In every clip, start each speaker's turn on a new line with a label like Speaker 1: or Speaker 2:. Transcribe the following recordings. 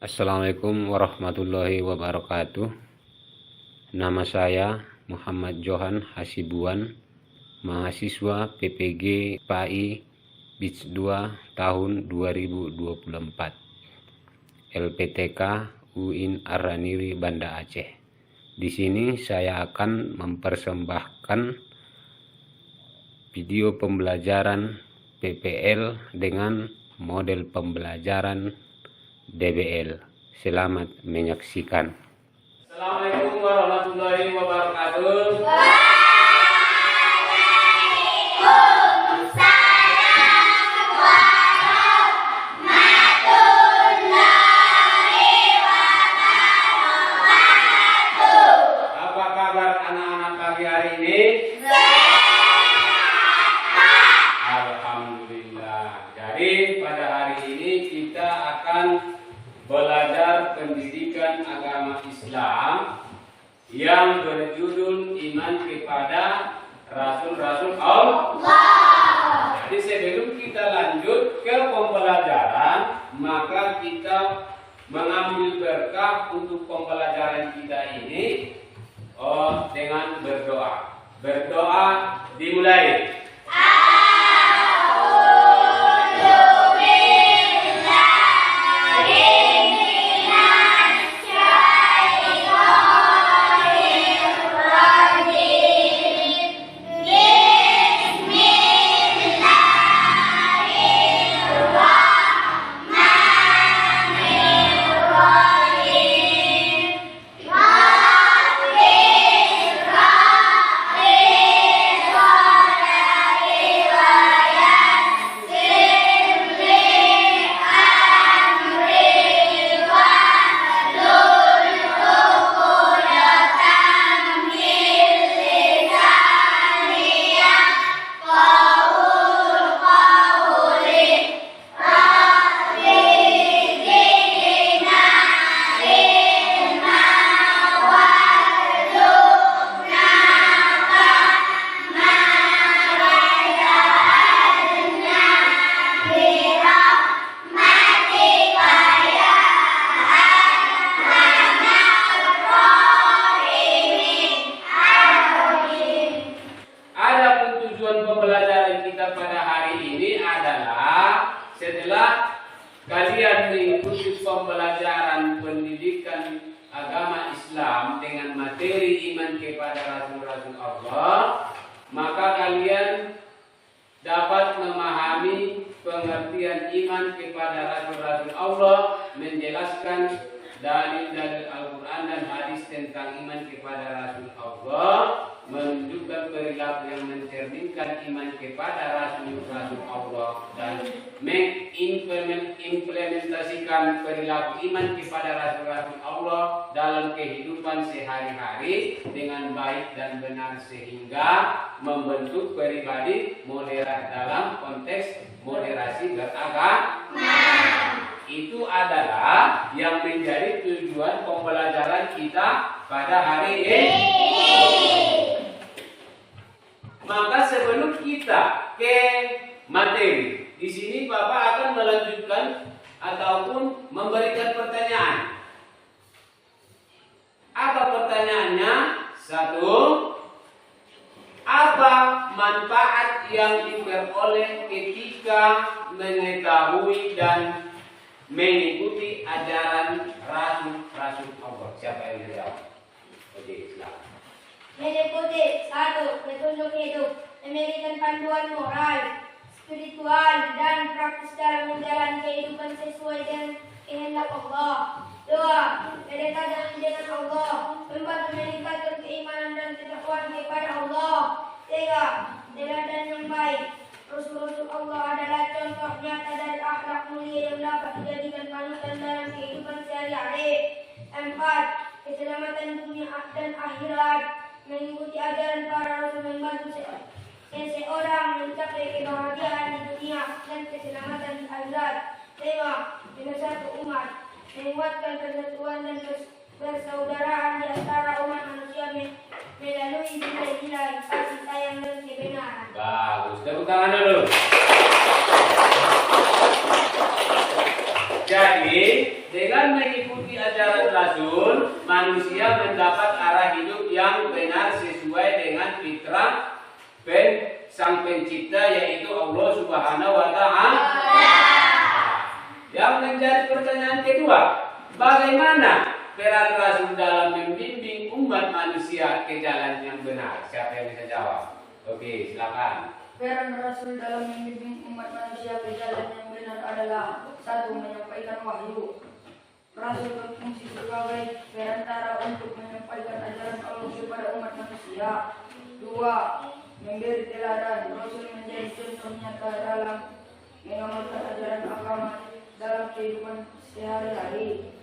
Speaker 1: Assalamualaikum warahmatullahi wabarakatuh. Nama saya Muhammad Johan Hasibuan, mahasiswa PPG PAI Batch 2 tahun 2024, LPTK UIN Ar-Raniri Banda Aceh. Di sini saya akan mempersembahkan video pembelajaran PPL dengan model pembelajaran DBL. Selamat menyaksikan.
Speaker 2: Assalamualaikum warahmatullahi wabarakatuh. Apa kabar anak-anak pagi hari ini? Alhamdulillah. Jadi pada hari ini kita akan belajar pendidikan agama Islam yang berjudul Iman kepada Rasul-Rasul Allah. Jadi sebelum kita lanjut ke pembelajaran, maka kita mengambil berkah untuk pembelajaran kita ini dengan berdoa. Berdoa dimulai. Pembelajaran kita pada hari ini adalah setelah kalian mengikuti pembelajaran pendidikan agama Islam dengan materi iman kepada Rasul-Rasul Allah, maka kalian dapat memahami pengertian iman kepada Rasul-Rasul Allah, menjelaskan dalil-dalil Al-Quran dan hadis tentang iman kepada Rasul Allah, menunjukkan perilaku yang mencerminkan iman kepada Rasul-Rasul Allah, dan mengimplementasikan perilaku iman kepada Rasul-Rasul Allah dalam kehidupan sehari-hari dengan baik dan benar, sehingga membentuk pribadi moderat dalam konteks moderasi beragama. Itu adalah yang menjadi tujuan pembelajaran kita pada hari ini. Maka sebelum kita ke materi, di sini Bapak akan melanjutkan ataupun memberikan pertanyaan. Apa pertanyaannya? Satu, apa manfaat yang diperoleh ketika mengetahui dan mengikuti ajaran Rasul-Rasul Allah? Siapa yang menjawab? Oke, silakan.
Speaker 3: Mengikuti satu, petunjuk hidup, memberikan panduan moral, spiritual, dan praktis dalam menjalani kehidupan sesuai dengan kehendak Allah. Dua, mendekatkan dengan Allah, membantu meningkatkan keimanan dan ketakwaan kepada Allah. Tiga, teladan yang baik. Rasul-Rasul Allah adalah contoh nyata dari akhlak mulia yang dapat dijadikan panutan dalam kehidupan sehari-hari. Empat, keselamatan dunia dan akhirat. Mengikuti ajaran para rasul membantu seseorang mencapai kebahagiaan di dunia dan keselamatan di akhirat. Lima, menyatu umat, menguatkan persatuan dan persaudaraan di antara umat manusia melalui nilai-nilai kasih sayang dan kebenaran.
Speaker 2: Bagus, tepuk tangan dulu. Jadi, dengan mengikuti ajaran Rasul, manusia mendapat arah hidup yang benar sesuai dengan fitrah Sang Pencipta, yaitu Allah Subhanahu wa Ta'ala. Yang menjadi pertanyaan kedua, bagaimana peran Rasul dalam membimbing umat manusia ke jalan yang benar? Siapa yang bisa jawab? Oke, silakan.
Speaker 4: Peran Rasul dalam membimbing umat manusia ke jalan yang benar adalah: 1. Menyampaikan wahyu. Rasul berfungsi sebagai perantara untuk menyampaikan ajaran Allah kepada umat manusia. 2. Memberi teladan. Rasul menjadi contoh nyata dalam mengamalkan ajaran agama dalam kehidupan sehari-hari.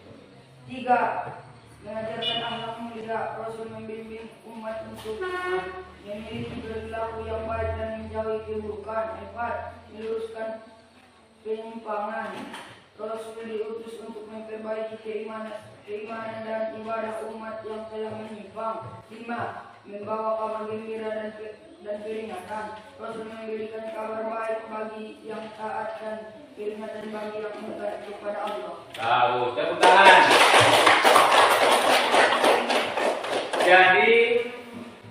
Speaker 4: 3. Mengajarkan akhlak mulia. Rasul membimbing umat untuk memiliki perilaku yang baik dan menjauhi keburukan. 4. Meluruskan penyimpangan. Rasul diutus untuk memperbaiki keimanan dan ibadah umat yang telah menyimpang. 5. Membawa kabar gembira dan peringatan. Rasul memberikan kabar baik bagi yang taat dan peringatan bagi yang murtad kepada Allah.
Speaker 2: Tahu, tepuk tangan. Jadi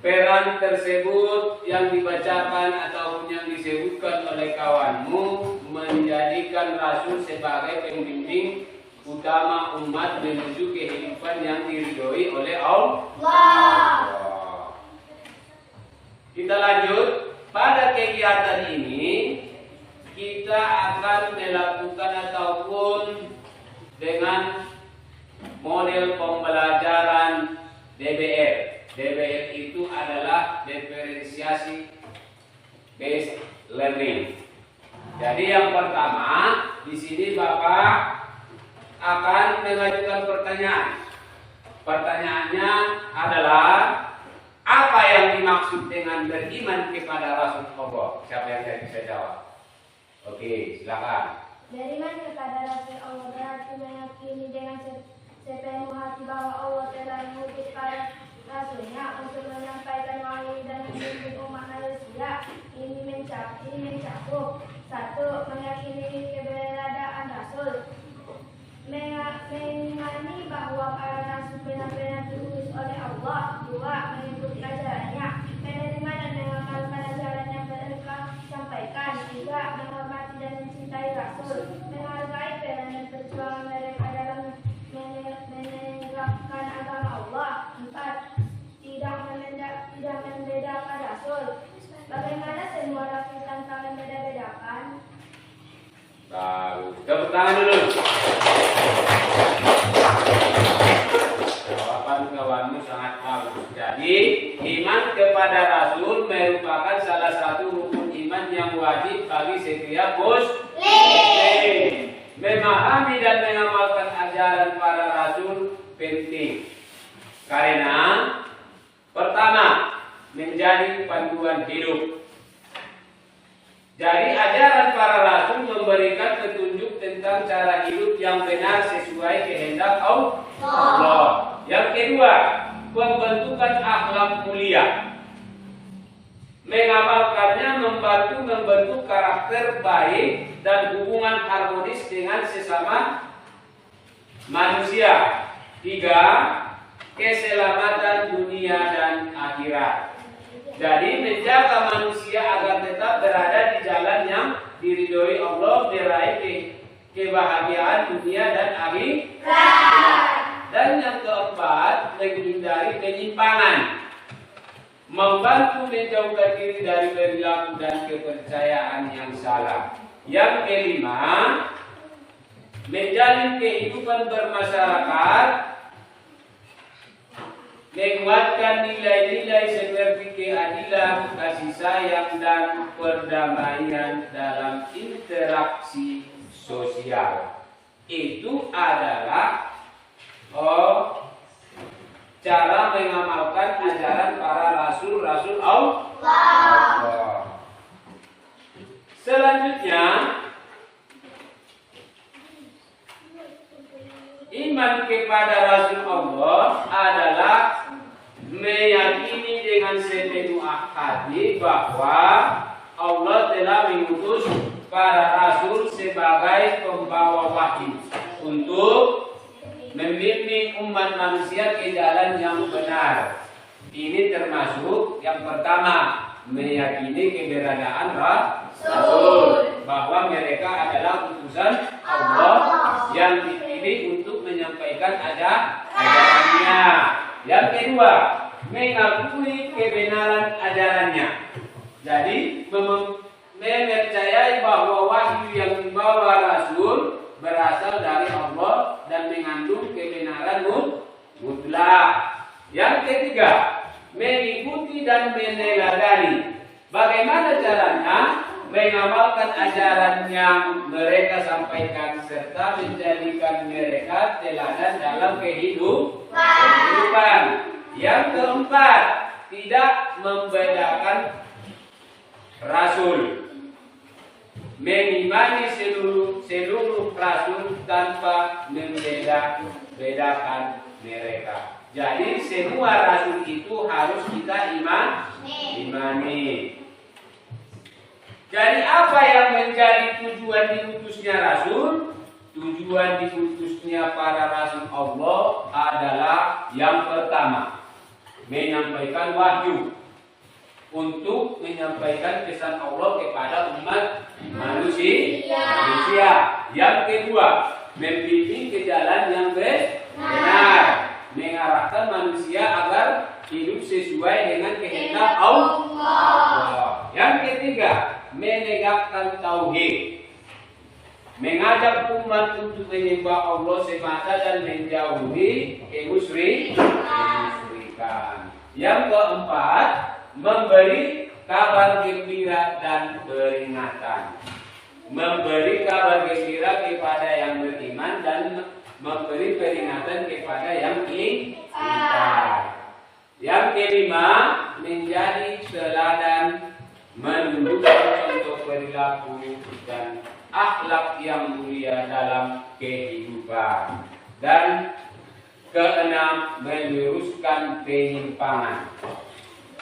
Speaker 2: peran tersebut yang dibacakan ataupun yang disebutkan oleh kawanmu menjadikan Rasul sebagai pembimbing utama umat menuju kehidupan yang diridhoi oleh Allah. Kita lanjut. Pada kegiatan ini kita akan melakukan ataupun dengan model pembelajaran DBL. DBL itu adalah diferensiasi based learning. Jadi yang pertama, di sini Bapak akan mengajukan pertanyaan. Pertanyaannya adalah, apa yang dimaksud dengan beriman kepada Rasul Allah? Siapa yang bisa jawab? Oke, silakan.
Speaker 3: Beriman kepada Rasul Allah berarti meyakini dengan sepenuh hati bahwa Allah telah mengutus para Rasulnya untuk menyampaikan wahyu dan membimbing umat manusia. Ini mencakup: 1. Meyakini keberadaan Rasul, mengimani bahwa para Rasul benar-benar diutus oleh Allah. 2. Mengikuti ajarannya, menerima dan mengamalkan ajaran yang mereka sampaikan. 3. Menghormati dan mencintai Rasul, menghargai peran dan perjuangan mereka dalam menegakkan agama Allah. 4. Tidak membedakan Rasul. Bagaimana semua Rasul tanpa membeda-bedakan?
Speaker 2: Bagus. Tepuk tangan dulu. Jawaban kawanmu sangat bagus. Jadi, iman kepada Rasul merupakan salah satu rukun iman yang wajib bagi setiap muslim. Memahami dan mengamalkan ajaran para Rasul penting. Karena pertama, menjadi panduan hidup. Jadi ajaran para Rasul memberikan petunjuk tentang cara hidup yang benar sesuai kehendak Allah. Yang kedua, pembentukan akhlak mulia. Mengamalkannya membantu membentuk karakter baik dan hubungan harmonis dengan sesama manusia. 3. Keselamatan dunia dan akhirat. Jadi menjaga manusia agar tetap berada di jalan yang diridhoi Allah, meraih kebahagiaan dunia dan akhirat. Dan yang keempat, menghindari penyimpangan, membantu menjauhkan diri dari perilaku dan kepercayaan yang salah. Yang kelima, menjalin kehidupan bermasyarakat, menguatkan nilai-nilai seperti keadilan, kasih sayang, dan perdamaian dalam interaksi sosial. Itu adalah cara mengamalkan ajaran para rasul-rasul Allah. Selanjutnya, iman kepada Rasul Allah adalah meyakini dengan sepenuh hati bahwa Allah telah mengutus para rasul sebagai pembawa wahyu. untuk membimbing umat manusia ke jalan yang benar. Ini termasuk yang pertama, meyakini keberadaan Rasul, bahwa mereka adalah utusan Allah yang dipilih untuk menyampaikan ajarannya. Yang kedua, mengakui kebenaran ajarannya. Jadi mempercayai bahwa wahyu yang dibawa Rasul berasal dari Allah dan mengandung kebenaran mutlak. Yang ketiga, mengikuti dan meneladani. Bagaimana caranya? Mengamalkan ajaran yang mereka sampaikan serta menjadikan mereka teladan dalam kehidupan. Yang keempat, tidak membedakan Rasul. Mengimani seluruh Rasul tanpa membedakan mereka. Jadi semua Rasul itu harus kita imani. Jadi apa yang menjadi tujuan diutusnya Rasul? Tujuan diutusnya para Rasul Allah adalah yang pertama, menyampaikan wahyu untuk menyampaikan pesan Allah kepada umat manusia. Yang kedua, membimbing ke jalan yang benar, mengarahkan manusia agar hidup sesuai dengan kehendak Allah. Yang ketiga, menegakkan tauhid, mengajak umat untuk menyembah Allah semata dan menjauhi kemusyrikan. Yang keempat, memberi kabar gembira dan peringatan. Memberi kabar gembira kepada yang beriman dan memberi peringatan kepada yang ingkar. Yang kelima, menjadi teladan, menunjukkan contoh perilaku dan akhlak yang mulia dalam kehidupan. Dan keenam, meluruskan penyimpangan,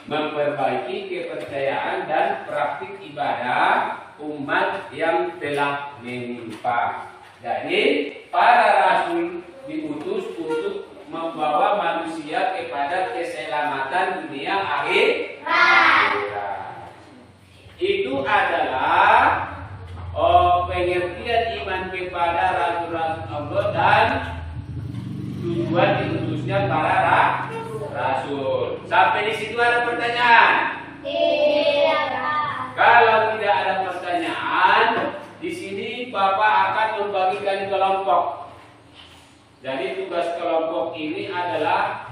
Speaker 2: memperbaiki kepercayaan dan praktik ibadah umat yang telah menyimpang. Jadi para rasul diutus untuk membawa manusia kepada keselamatan dunia akhirat. Itu adalah pengertian iman kepada rasul-rasul Allah dan tujuan diutusnya para rasul. Sampai di situ ada pertanyaan?
Speaker 3: Tidak.
Speaker 2: Kalau tidak ada pertanyaan, di sini Bapak akan membagikan kelompok. Jadi tugas kelompok ini adalah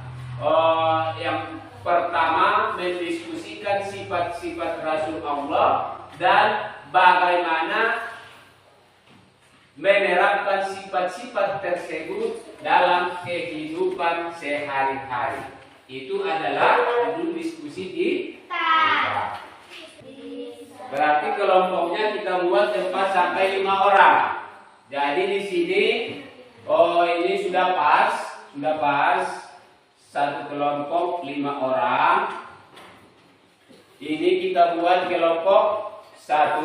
Speaker 2: yang pertama, mendiskusikan sifat-sifat Rasul Allah dan bagaimana menerapkan sifat-sifat tersebut dalam kehidupan sehari-hari. Itu adalah judul diskusi kita. Berarti kelompoknya kita buat 4 sampai 5 orang. Jadi di sini ini sudah pas. Satu kelompok 5 orang. Ini kita buat kelompok 1.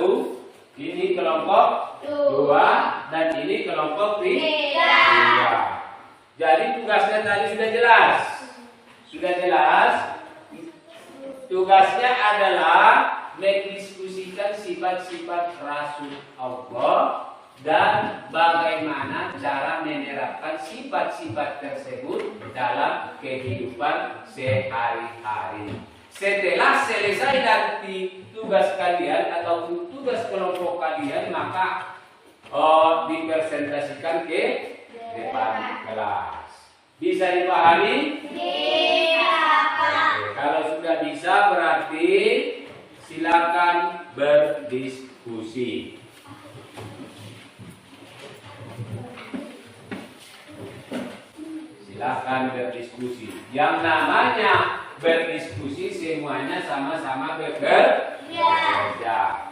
Speaker 2: Ini kelompok 2 dan ini kelompok 3. Jadi tugasnya tadi sudah jelas. Tugasnya adalah mendiskusikan sifat-sifat Rasul Allah dan bagaimana cara menerapkan sifat-sifat tersebut dalam kehidupan sehari-hari. Setelah selesai dari tugas kalian atau tugas kelompok kalian, maka dipresentasikan ke depan kelas. Bisa dipahami?
Speaker 3: Iya.
Speaker 2: Kalau sudah bisa, berarti silakan berdiskusi. Silakan berdiskusi. Yang namanya berdiskusi semuanya sama-sama bekerja.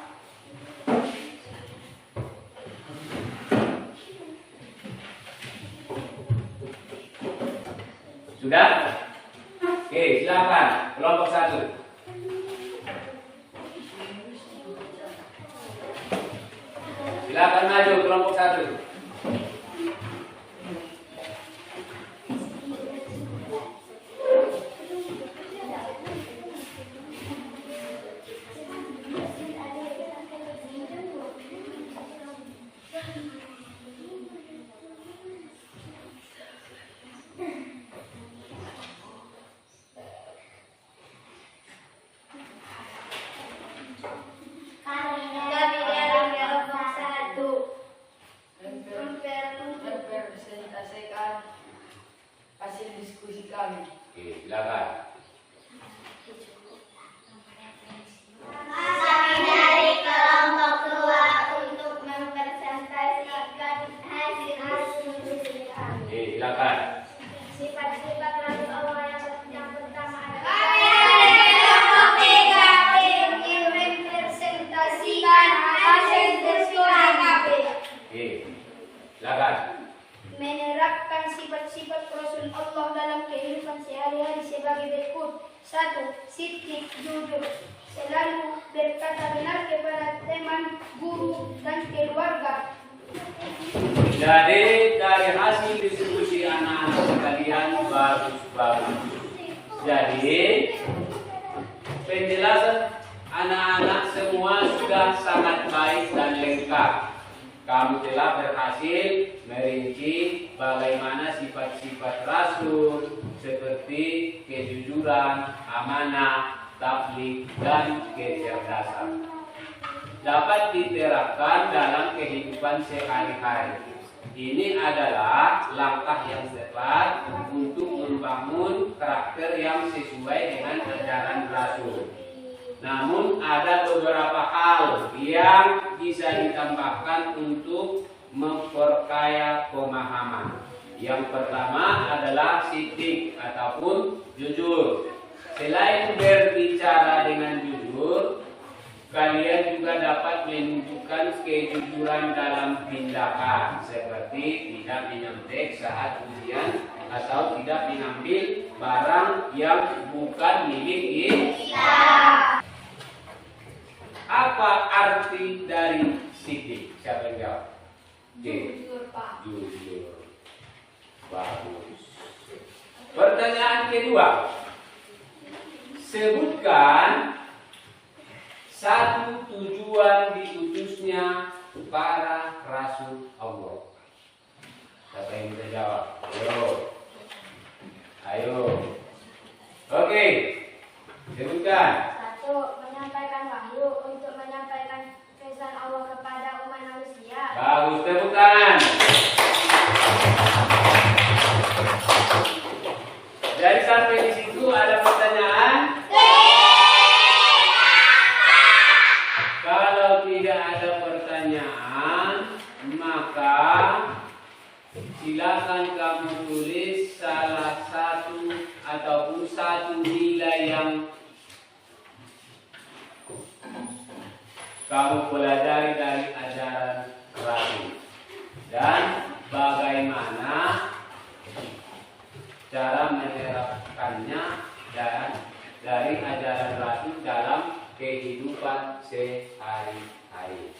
Speaker 2: Sudah? Oke, silakan kelompok 1. Silakan maju kelompok 1.
Speaker 4: hasil diskusi kami.
Speaker 2: Oke, silakan.
Speaker 3: Kami dari kelompok tua untuk mempresentasikan hasil diskusi kami.
Speaker 2: Oke, silakan.
Speaker 3: Sifat-sifat lagu Allah yang pertama adalah mempresentasikan hasil diskusi kami.
Speaker 2: Oke, silakan.
Speaker 3: Menerapkan sifat-sifat Rasul Allah dalam kehidupan sehari-hari sebagai berikut. 1. Siddiq, jujur, selalu berkata benar kepada teman, guru, dan keluarga.
Speaker 2: Jadi dari hasil diskusi anak-anak sekalian bagus-bagus. Jadi penjelasan anak-anak semua sudah sangat baik dan lengkap. Kamu telah berhasil merinci bagaimana sifat-sifat Rasul seperti kejujuran, amanah, tabligh, dan kecerdasan. Dapat diterapkan dalam kehidupan sehari-hari. Ini adalah langkah yang tepat untuk membangun karakter yang sesuai dengan ajaran Rasul. Namun ada beberapa hal yang bisa ditambahkan untuk memperkaya pemahaman. Yang pertama adalah siddiq ataupun jujur. Selain berbicara dengan jujur, kalian juga dapat menunjukkan kejujuran dalam tindakan, seperti tidak menyontek saat ujian atau tidak mengambil barang yang bukan milik kita. Apa arti dari siddiq? Siapa yang jawab?
Speaker 3: Jujur, Pak.
Speaker 2: Jujur. Bagus. Pertanyaan kedua. Sebutkan satu tujuan diutusnya para rasul Allah. Siapa yang bisa jawab? Ayo. Oke. Sebutkan.
Speaker 3: 1. Menyampaikan wahyu untuk menyampaikan pesan Allah kepada umat manusia.
Speaker 2: Bagus, tepuk tangan. Jadi sampai di situ ada pertanyaan? Kalau tidak ada pertanyaan, maka silakan kamu tulis salah satu ataupun satu nilai yang kamu pelajari dari ajaran Rasul dan bagaimana cara menerapkannya dan dari ajaran Rasul dalam kehidupan sehari-hari.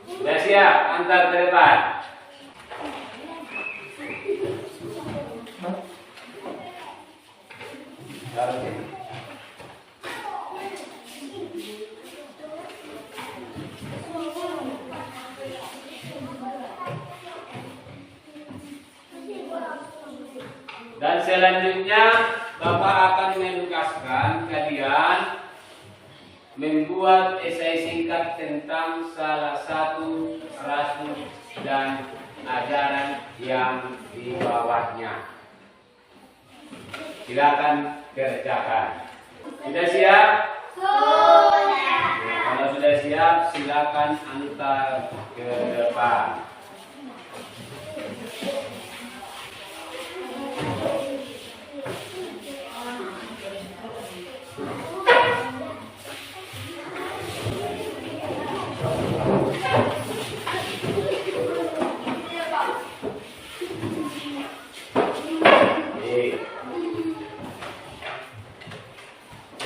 Speaker 2: Sudah siap? Antar ke depan. Taruh sini. Dan selanjutnya Bapak akan menugaskan kalian membuat esai singkat tentang salah satu rasul dan ajaran yang dibawahnya. Silakan kerjakan. Sudah siap?
Speaker 3: Sudah.
Speaker 2: Kalau sudah siap, silakan antar ke depan.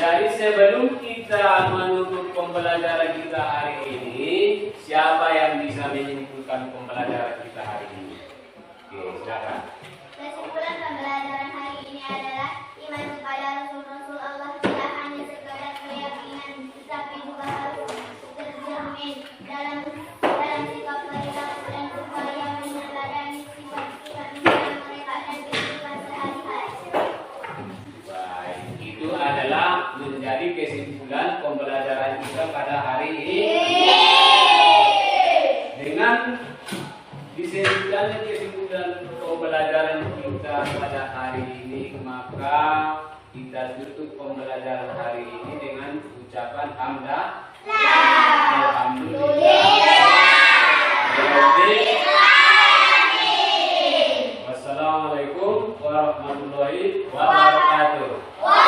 Speaker 2: Jadi sebelum kita menutup pembelajaran kita hari ini, siapa yang bisa menyimpulkan pembelajaran kita hari ini? Oke, silakan.
Speaker 3: Kesimpulan pembelajaran hari ini adalah iman kepada Rasul-Rasul Allah tidak hanya sekadar keyakinan, tetapi juga harus tercermin dalam sikap perilaku dan upaya meneladani sifat-sifat mulia mereka dan kehidupan sehari-hari.
Speaker 2: Baik, itu adalah menjadi kesimpulan pembelajaran kita pada hari ini. Dengan kesimpulan pembelajaran kita pada hari ini, maka kita tutup pembelajaran hari ini dengan ucapan Wassalamualaikum warahmatullahi wabarakatuh.